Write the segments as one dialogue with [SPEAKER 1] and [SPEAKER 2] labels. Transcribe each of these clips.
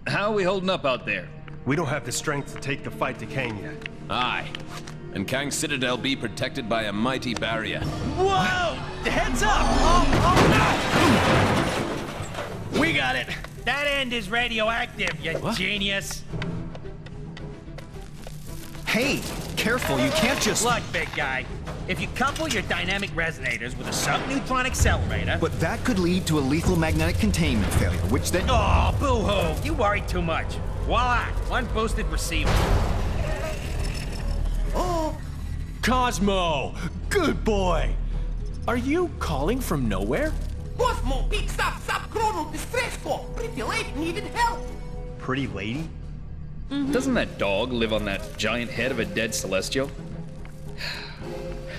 [SPEAKER 1] How are we holding up out there?
[SPEAKER 2] We don't have the strength to take the fight to Kang yet.
[SPEAKER 3] Aye. And Kang's citadel be protected by a mighty barrier.
[SPEAKER 4] Whoa! Heads up! Oh, no! We got it! That end is radioactive, you genius!
[SPEAKER 5] Hey, careful, you can't just...
[SPEAKER 4] Look, big guy. If you couple your dynamic resonators with a subneutron accelerator...
[SPEAKER 5] But that could lead to a lethal magnetic containment failure, which then...
[SPEAKER 4] Oh, boo-hoo! You worry too much. Voila! One boosted receiver.
[SPEAKER 6] Oh! Cosmo! Good boy! Are you calling from nowhere?
[SPEAKER 7] Cosmo picks up subchronal distress call. Pretty lady needed help.
[SPEAKER 2] Pretty lady?
[SPEAKER 1] Doesn't that dog live on that giant head of a dead Celestial?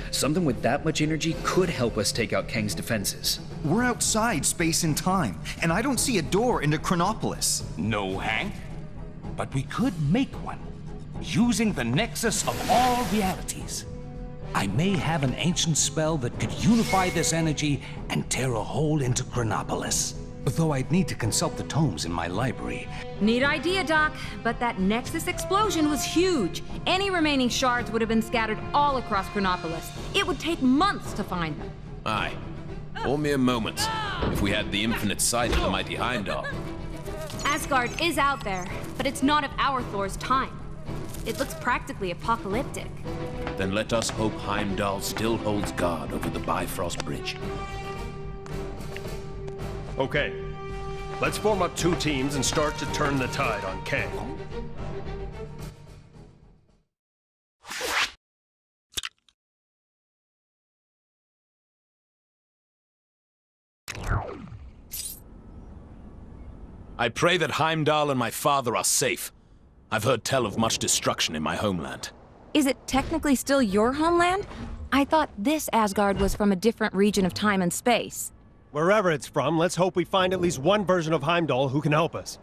[SPEAKER 1] Something with that much energy could help us take out Kang's defenses.
[SPEAKER 5] We're outside space and time, and I don't see a door into Chronopolis.
[SPEAKER 8] No, Hank. But we could make one, using the nexus of all realities. I may have an ancient spell that could unify this energy and tear a hole into Chronopolis. Though I'd need to consult the tomes in my library.
[SPEAKER 9] Neat idea, Doc, but that Nexus explosion was huge. Any remaining shards would have been scattered all across Chronopolis. It would take months to find them.
[SPEAKER 3] Aye. Or mere moments, if we had the infinite sight of the mighty Heimdall.
[SPEAKER 10] Asgard is out there, but it's not of our Thor's time. It looks practically apocalyptic.
[SPEAKER 3] Then let us hope Heimdall still holds guard over the Bifrost Bridge.
[SPEAKER 2] Okay. Let's form up 2 teams and start to turn the tide on Kang.
[SPEAKER 3] I pray that Heimdall and my father are safe. I've heard tell of much destruction in my homeland.
[SPEAKER 9] Is it technically still your homeland? I thought this Asgard was from a different region of time and space.
[SPEAKER 2] Wherever it's from, let's hope we find at least one version of Heimdall who can help us.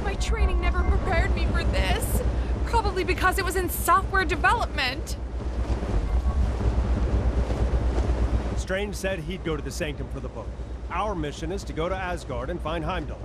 [SPEAKER 11] My training never prepared me for this. Probably because it was in software development.
[SPEAKER 2] Strange said he'd go to the Sanctum for the book. Our mission is to go to Asgard and find Heimdall.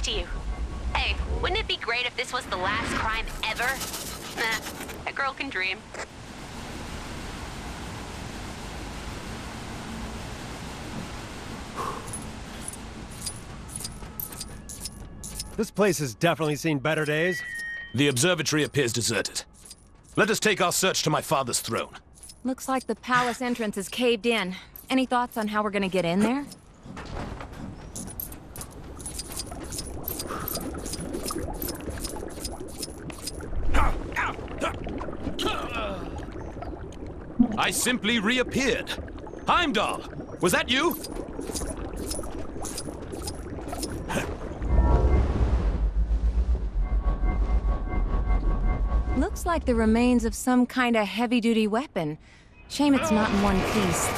[SPEAKER 12] To you. Hey, wouldn't it be great if this was the last crime ever? Nah, a girl can dream.
[SPEAKER 2] This place has definitely seen better days.
[SPEAKER 3] The observatory appears deserted. Let us take our search to my father's throne.
[SPEAKER 9] Looks like the palace entrance is caved in. Any thoughts on how we're gonna get in there?
[SPEAKER 3] I simply reappeared. Heimdall, was that you?
[SPEAKER 9] Looks like the remains of some kind of heavy-duty weapon. Shame it's not in one piece.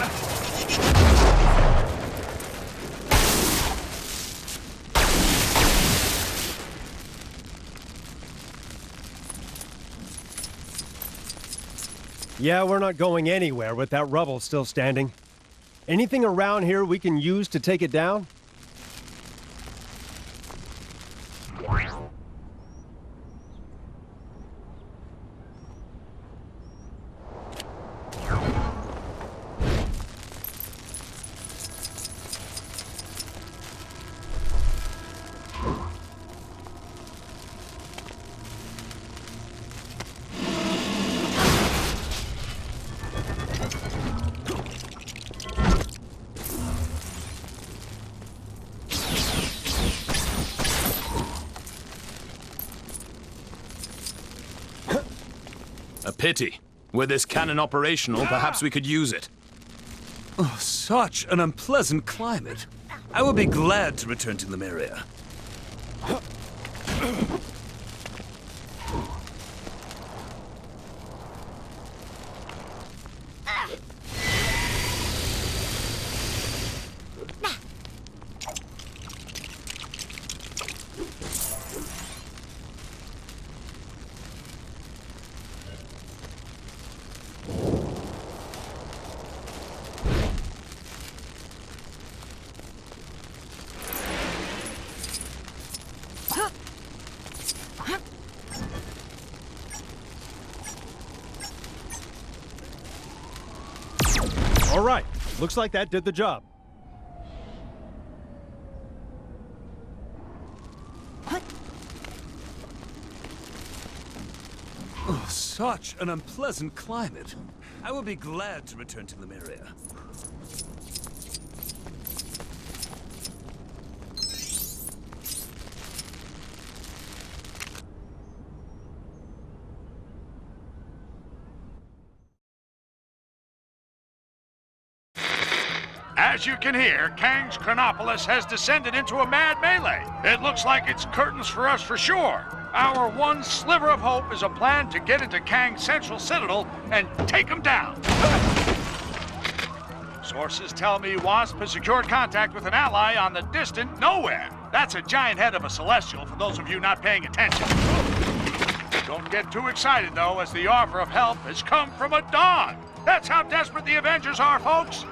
[SPEAKER 2] Yeah, we're not going anywhere with that rubble still standing. Anything around here we can use to take it down?
[SPEAKER 3] A pity. Were this cannon operational, perhaps we could use it.
[SPEAKER 13] Oh, such an unpleasant climate. I will be glad to return to Lemuria.
[SPEAKER 2] All right, looks like that did the job.
[SPEAKER 13] Oh, such an unpleasant climate. I will be glad to return to Lemuria.
[SPEAKER 14] As you can hear, Kang's Chronopolis has descended into a mad melee. It looks like it's curtains for us for sure. Our one sliver of hope is a plan to get into Kang's central citadel and take him down. Sources tell me Wasp has secured contact with an ally on the distant Nowhere. That's a giant head of a Celestial for those of you not paying attention. Don't get too excited though, as the offer of help has come from a dog. That's how desperate the Avengers are, folks.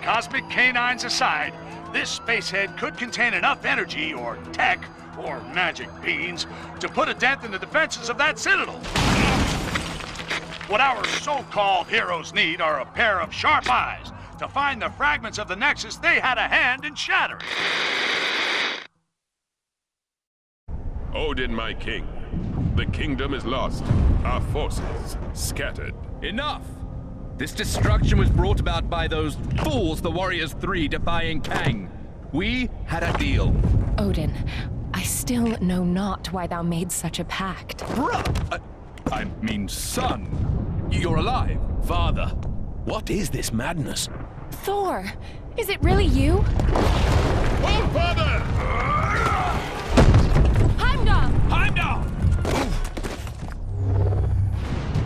[SPEAKER 14] Cosmic canines aside, this spacehead could contain enough energy or tech or magic beans to put a dent in the defenses of that citadel. What our so-called heroes need are a pair of sharp eyes to find the fragments of the Nexus they had a hand in shattering.
[SPEAKER 15] Odin, my king, the kingdom is lost. Our forces scattered.
[SPEAKER 1] Enough! This destruction was brought about by those fools, the Warriors 3, defying Kang. We had a deal.
[SPEAKER 16] Odin, I still know not why thou made such a pact.
[SPEAKER 1] Bruh! I mean, son. You're alive.
[SPEAKER 3] Father, what is this madness?
[SPEAKER 16] Thor, is it really you?
[SPEAKER 15] Oh, father!
[SPEAKER 16] Heimdall!
[SPEAKER 3] Heimdall!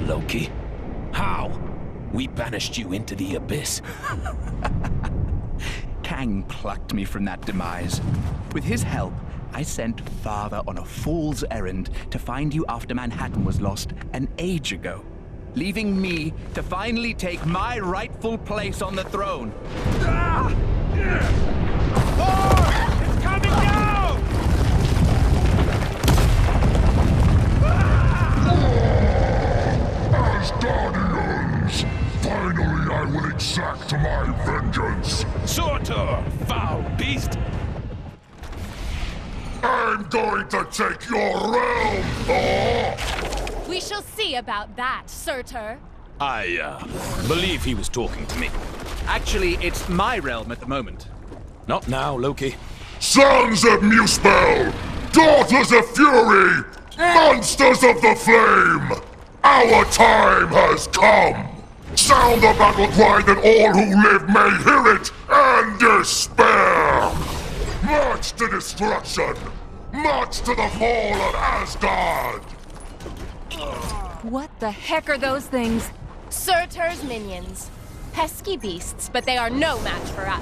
[SPEAKER 3] Loki, how? We banished you into the abyss.
[SPEAKER 1] Kang plucked me from that demise. With his help, I sent Father on a fool's errand to find you after Manhattan was lost an age ago, leaving me to finally take my rightful place on the throne.
[SPEAKER 14] Ah! Thor! It's coming down!
[SPEAKER 15] Asgardians! Finally, I will exact my vengeance!
[SPEAKER 3] Surtur, foul beast!
[SPEAKER 15] I'm going to take your realm, Thor!
[SPEAKER 10] We shall see about that, Surtur.
[SPEAKER 3] I, believe he was talking to me.
[SPEAKER 1] Actually, it's my realm at the moment.
[SPEAKER 3] Not now, Loki.
[SPEAKER 15] Sons of Muspel! Daughters of Fury! Monsters of the Flame! Our time has come! Sound the battle cry that all who live may hear it and despair! March to destruction! March to the fall of Asgard!
[SPEAKER 16] What the heck are those things?
[SPEAKER 10] Surtur's minions. Pesky beasts, but they are no match for us.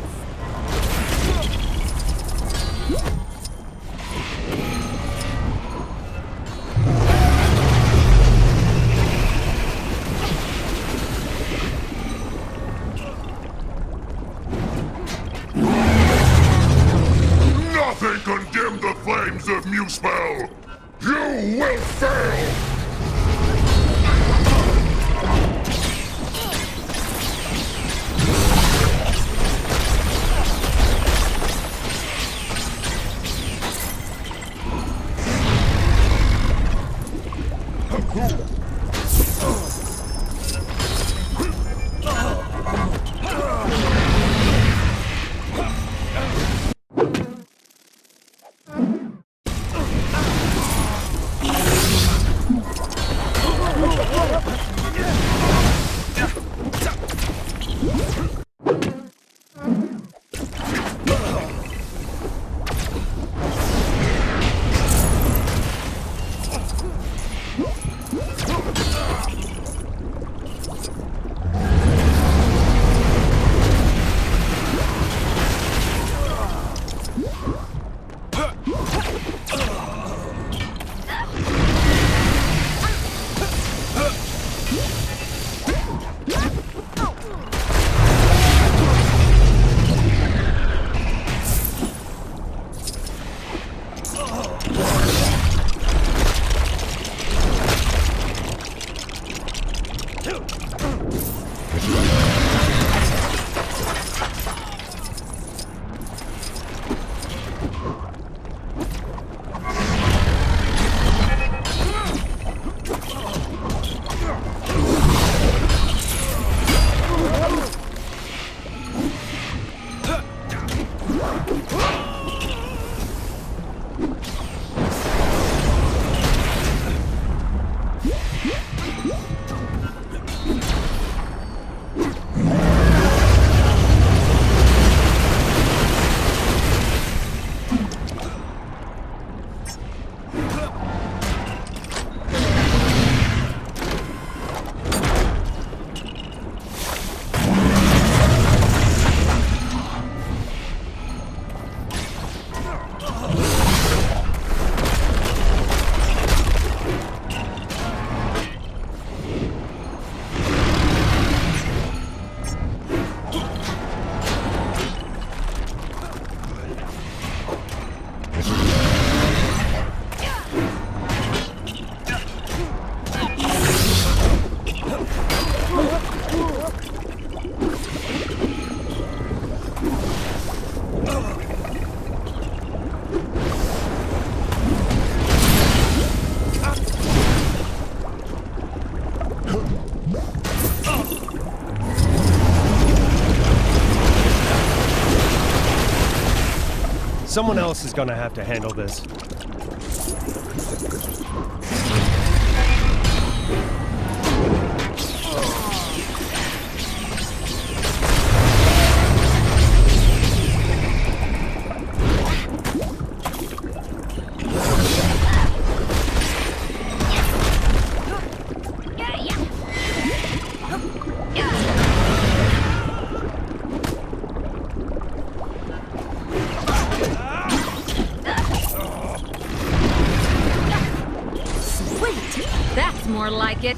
[SPEAKER 15] Nothing can dim the flames of Muspel! You will fail!
[SPEAKER 2] Someone else is gonna have to handle this.
[SPEAKER 9] More like it.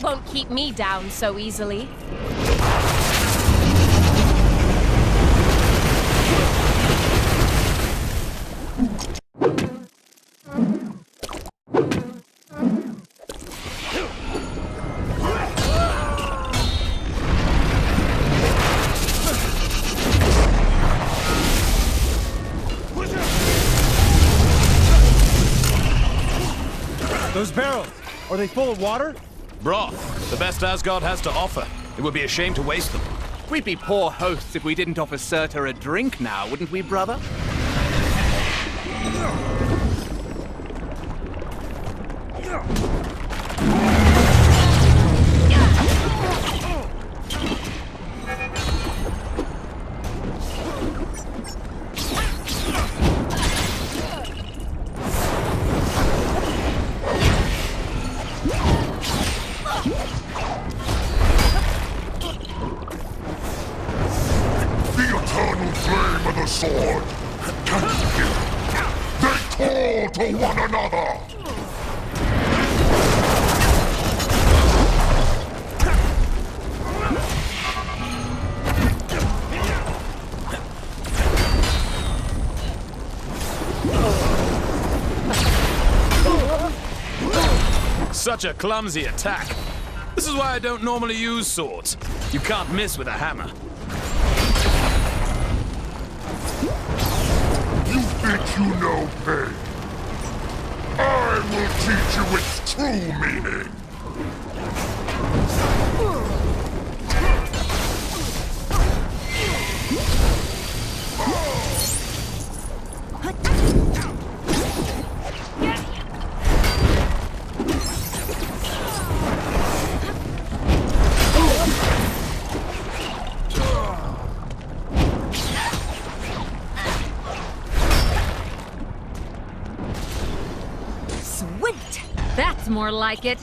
[SPEAKER 16] Won't keep me down so easily.
[SPEAKER 2] Those barrels, are they full of water?
[SPEAKER 3] Broth, the best Asgard has to offer. It would be a shame to waste them.
[SPEAKER 1] We'd be poor hosts if we didn't offer Surtur a drink now, wouldn't we, brother?
[SPEAKER 15] Sword! Can you hear it? They call to one another!
[SPEAKER 3] Such a clumsy attack. This is why I don't normally use swords. You can't miss with a hammer.
[SPEAKER 15] Think you know pain? I will teach you its true meaning!
[SPEAKER 9] That's more like it.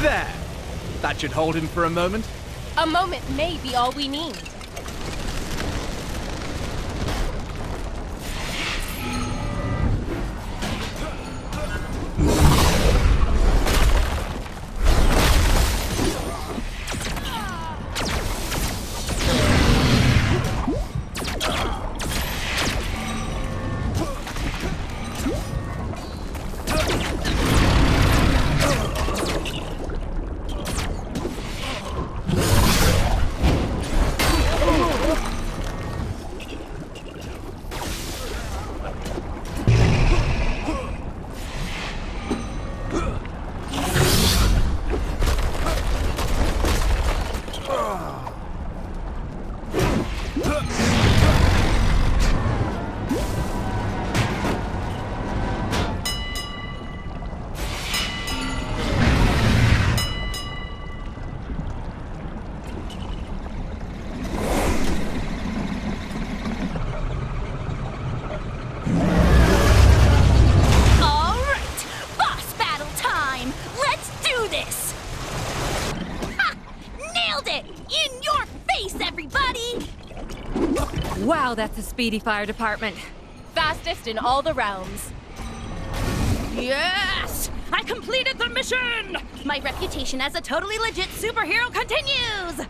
[SPEAKER 1] There! That should hold him for a moment.
[SPEAKER 16] A moment may be all we need.
[SPEAKER 9] Wow, that's a speedy fire department.
[SPEAKER 17] Fastest in all the realms.
[SPEAKER 18] Yes! I completed the mission!
[SPEAKER 17] My reputation as a totally legit superhero continues!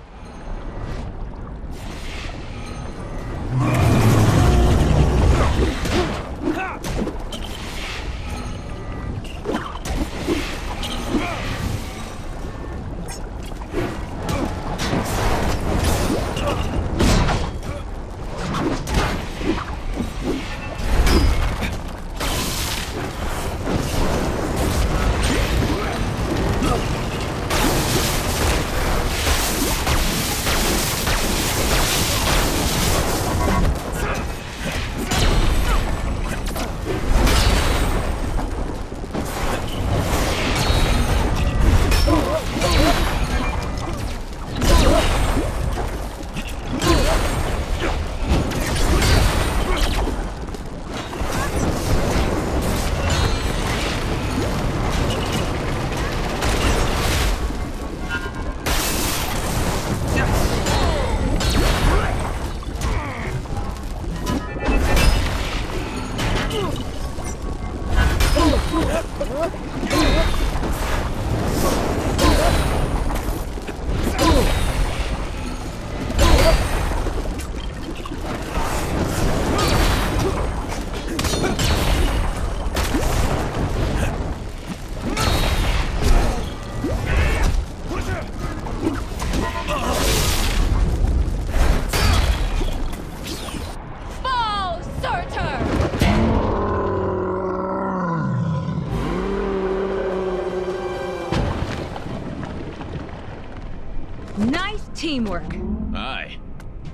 [SPEAKER 9] Nice teamwork.
[SPEAKER 3] Aye.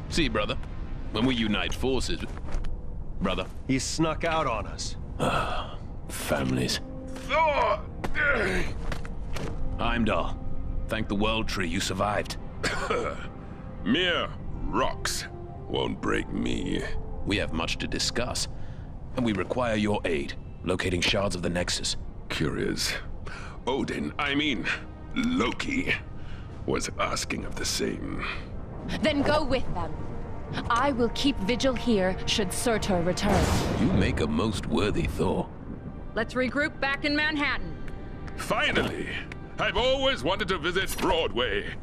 [SPEAKER 3] See, brother, when we unite forces... Brother?
[SPEAKER 2] He snuck out on us.
[SPEAKER 3] Families. Heimdall, thank the World Tree you survived.
[SPEAKER 15] Mere rocks won't break me.
[SPEAKER 3] We have much to discuss, and we require your aid, locating shards of the Nexus.
[SPEAKER 15] Curious. Loki was asking of the same.
[SPEAKER 16] Then go with them. I will keep vigil here should Surtur return.
[SPEAKER 3] You make a most worthy Thor.
[SPEAKER 9] Let's regroup back in Manhattan.
[SPEAKER 15] Finally! I've always wanted to visit Broadway.